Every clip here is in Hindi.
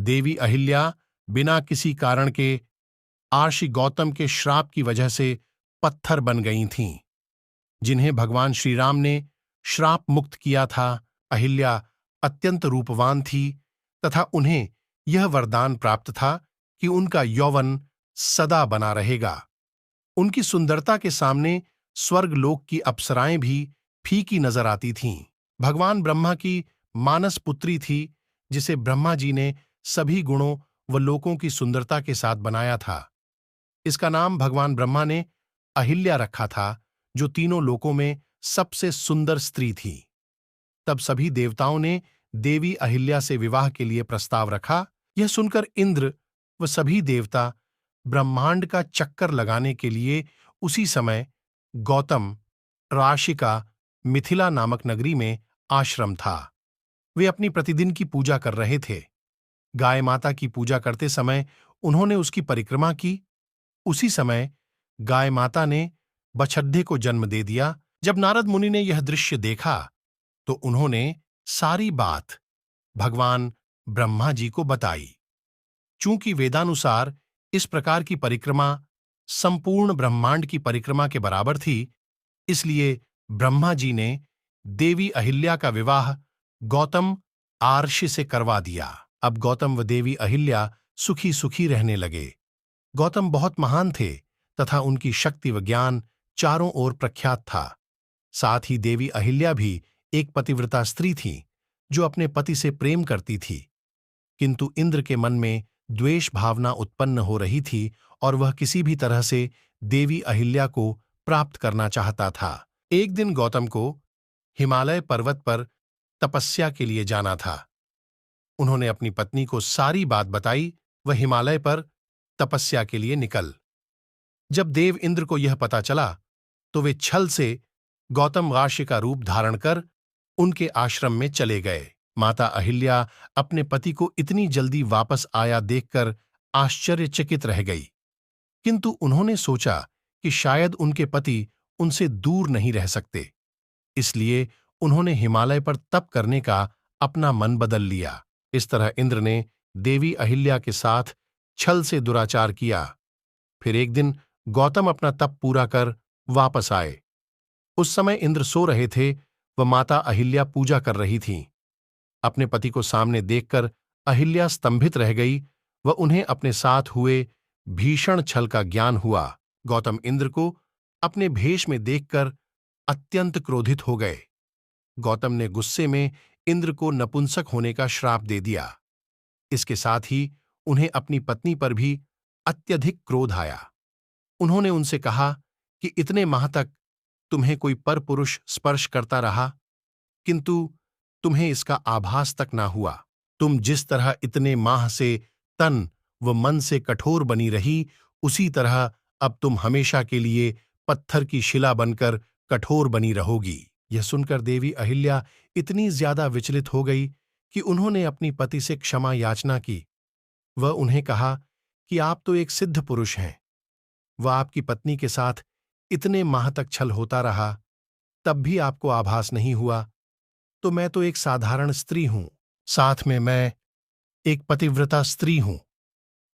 देवी अहिल्या बिना किसी कारण के आर्षि गौतम के श्राप की वजह से पत्थर बन गई थीं, जिन्हें भगवान श्री राम ने श्राप मुक्त किया था। अहिल्या अत्यंत रूपवान थी तथा उन्हें यह वरदान प्राप्त था कि उनका यौवन सदा बना रहेगा। उनकी सुंदरता के सामने स्वर्गलोक की अप्सराएं भी फीकी नजर आती थीं। भगवान ब्रह्मा की मानस पुत्री थी, जिसे ब्रह्मा जी ने सभी गुणों व लोकों की सुंदरता के साथ बनाया था। इसका नाम भगवान ब्रह्मा ने अहिल्या रखा था, जो तीनों लोकों में सबसे सुंदर स्त्री थी। तब सभी देवताओं ने देवी अहिल्या से विवाह के लिए प्रस्ताव रखा। यह सुनकर इंद्र व सभी देवता ब्रह्मांड का चक्कर लगाने के लिए उसी समय गौतम राशि का मिथिला नामक नगरी में आश्रम था। वे अपनी प्रतिदिन की पूजा कर रहे थे। गाय माता की पूजा करते समय उन्होंने उसकी परिक्रमा की। उसी समय गाय माता ने बछड्डे को जन्म दे दिया। जब नारद मुनि ने यह दृश्य देखा तो उन्होंने सारी बात भगवान ब्रह्मा जी को बताई। चूंकि वेदानुसार इस प्रकार की परिक्रमा संपूर्ण ब्रह्मांड की परिक्रमा के बराबर थी, इसलिए ब्रह्मा जी ने देवी अहिल्या का विवाह गौतम आर्षि से करवा दिया। अब गौतम व देवी अहिल्या सुखी सुखी रहने लगे। गौतम बहुत महान थे तथा उनकी शक्ति व ज्ञान चारों ओर प्रख्यात था। साथ ही देवी अहिल्या भी एक पतिव्रता स्त्री थी, जो अपने पति से प्रेम करती थी। किंतु इंद्र के मन में द्वेष भावना उत्पन्न हो रही थी और वह किसी भी तरह से देवी अहिल्या को प्राप्त करना चाहता था। एक दिन गौतम को हिमालय पर्वत पर तपस्या के लिए जाना था। उन्होंने अपनी पत्नी को सारी बात बताई। वह हिमालय पर तपस्या के लिए निकल। जब देव इंद्र को यह पता चला तो वे छल से गौतम राशि का रूप धारण कर उनके आश्रम में चले गए। माता अहिल्या अपने पति को इतनी जल्दी वापस आया देखकर आश्चर्यचकित रह गई, किंतु उन्होंने सोचा कि शायद उनके पति उनसे दूर नहीं रह सकते, इसलिए उन्होंने हिमालय पर तप करने का अपना मन बदल लिया। इस तरह इंद्र ने देवी अहिल्या के साथ छल से दुराचार किया। फिर एक दिन गौतम अपना तप पूरा कर वापस आए। उस समय इंद्र सो रहे थे व माता अहिल्या पूजा कर रही थीं। अपने पति को सामने देखकर अहिल्या स्तंभित रह गई व उन्हें अपने साथ हुए भीषण छल का ज्ञान हुआ। गौतम इंद्र को अपने भेष में देखकर अत्यंत क्रोधित हो गए। गौतम ने गुस्से में इंद्र को नपुंसक होने का श्राप दे दिया। इसके साथ ही उन्हें अपनी पत्नी पर भी अत्यधिक क्रोध आया। उन्होंने उनसे कहा कि इतने माह तक तुम्हें कोई परपुरुष स्पर्श करता रहा, किंतु तुम्हें इसका आभास तक ना हुआ। तुम जिस तरह इतने माह से तन व मन से कठोर बनी रही, उसी तरह अब तुम हमेशा के लिए पत्थर की शिला बनकर कठोर बनी रहोगी। यह सुनकर देवी अहिल्या इतनी ज्यादा विचलित हो गई कि उन्होंने अपनी पति से क्षमा याचना की। वह उन्हें कहा कि आप तो एक सिद्ध पुरुष हैं, वह आपकी पत्नी के साथ इतने माह तक छल होता रहा, तब भी आपको आभास नहीं हुआ, तो मैं तो एक साधारण स्त्री हूं, साथ में मैं एक पतिव्रता स्त्री हूं,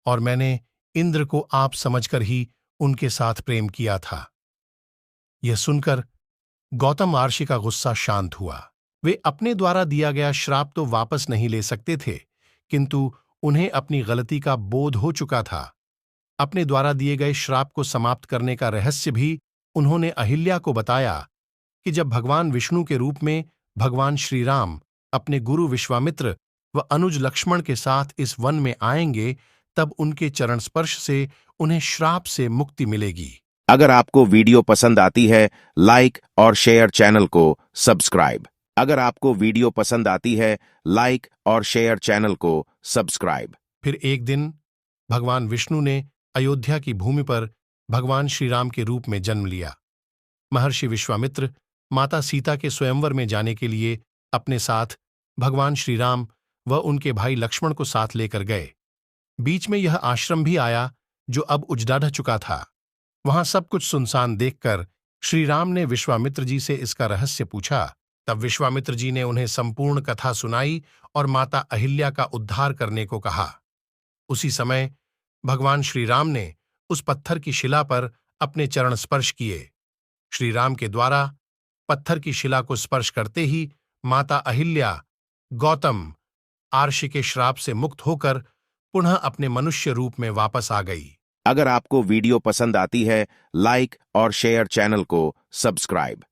और मैंने इंद्र को आप समझकर ही उनके साथ प्रेम किया था। यह सुनकर गौतम आर्षि का गुस्सा शांत हुआ। वे अपने द्वारा दिया गया श्राप तो वापस नहीं ले सकते थे, किंतु उन्हें अपनी गलती का बोध हो चुका था। अपने द्वारा दिए गए श्राप को समाप्त करने का रहस्य भी उन्होंने अहिल्या को बताया कि जब भगवान विष्णु के रूप में भगवान श्री राम अपने गुरु विश्वामित्र व अनुज लक्ष्मण के साथ इस वन में आएंगे, तब उनके चरण स्पर्श से उन्हें श्राप से मुक्ति मिलेगी। अगर आपको वीडियो पसंद आती है, लाइक और शेयर चैनल को सब्सक्राइब। अगर आपको वीडियो पसंद आती है, लाइक और शेयर चैनल को सब्सक्राइब। फिर एक दिन भगवान विष्णु ने अयोध्या की भूमि पर भगवान श्री राम के रूप में जन्म लिया। महर्षि विश्वामित्र माता सीता के स्वयंवर में जाने के लिए अपने साथ भगवान श्री राम व उनके भाई लक्ष्मण को साथ लेकर गए। बीच में यह आश्रम भी आया, जो अब उजड़ा चुका था। वहां सब कुछ सुनसान देखकर श्री राम ने विश्वामित्र जी से इसका रहस्य पूछा। तब विश्वामित्र जी ने उन्हें संपूर्ण कथा सुनाई और माता अहिल्या का उद्धार करने को कहा। उसी समय भगवान श्री राम ने उस पत्थर की शिला पर अपने चरण स्पर्श किए। श्री राम के द्वारा पत्थर की शिला को स्पर्श करते ही माता अहिल्या गौतम आर्षि के श्राप से मुक्त होकर पुनः अपने मनुष्य रूप में वापस आ गई। अगर आपको वीडियो पसंद आती है, लाइक और शेयर चैनल को सब्सक्राइब।